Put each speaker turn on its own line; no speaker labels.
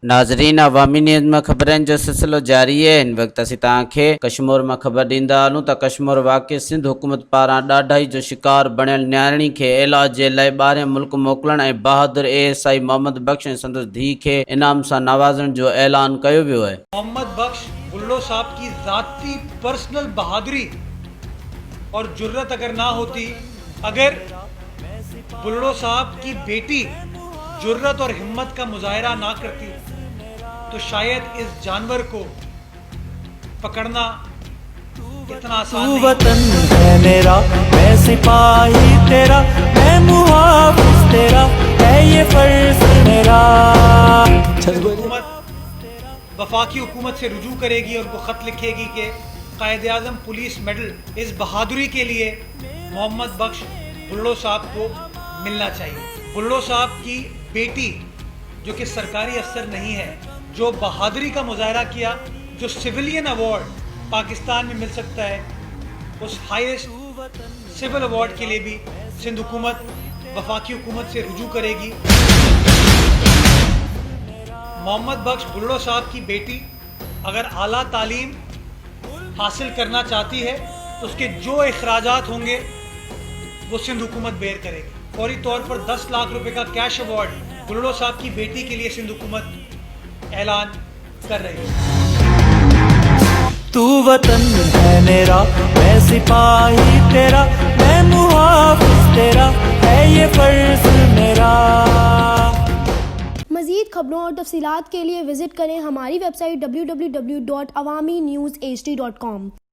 नाज़रीन, अवामी न्यूज़ में खबरनि जो सिलसिलो जारी है। इन वक्त असीं तव्हांखे कश्मीर में खबर ॾींदा हलूं त कश्मीर वाक़िए सिंध हुकूमत पारां ॾाढाई जो शिकार बणियल न्याणी खे इलाज जे लाइ ॿाहिरिएं मुल्क मोकिलण ऐं बहादुर ASI मोहम्मद बख्श ऐं संदसि धीउ खे इनाम सां नवाज़ण जो ऐलान कयो वियो आहे।
मोहम्मद बख्श बुल्लो साहब की ज़ाती पर्सनल बहादुरी और जुर्रत अगर ना होती, अगर बुल्लो साहब की बेटी जुर्रत और हिम्मत का मुजाहरा ना करती, तो शायद इस जानवर को पकड़ना इतना आसान नहीं।
वतन है मेरा, मैं सिपाही तेरा, मैं मुहाफिज तेरा, है ये फर्ज मेरा।
हुकूमत वफाकी हुकूमत से रुजू करेगी और उनको ख़त लिखेगी कि कायद आज़म पुलिस मेडल इस बहादुरी के लिए मोहम्मद बख्श बुल्लो साहब को मिलना चाहिए। बुल्लो साहब की बेटी जो कि सरकारी अफसर नहीं है, जो बहादुरी का मुजाहरा किया, जो सिविलियन अवार्ड पाकिस्तान में मिल सकता है, उस हाईएस्ट सिविल अवार्ड के लिए भी सिंध हुकूमत वफाकी हुकूमत से रुजू करेगी। मोहम्मद बख्श बुल्लो साहब की बेटी अगर आला तालीम हासिल करना चाहती है तो उसके जो अखराजात होंगे वो सिंध हुकूमत बेयर करेगी। फौरी तौर पर 10 लाख रुपए का कैश अवार्ड बुल्लो साहब की बेटी के लिए सिंध हुकूमत ऐलान कर रही है।
तू वतन है मेरा, मैं सिपाही तेरा, मैं मुहाफिज तेरा, है ये फर्ज मेरा।
मज़ीद खबरों और तफसीलात के लिए विज़िट करें हमारी वेबसाइट www.awamiNewsHD.com।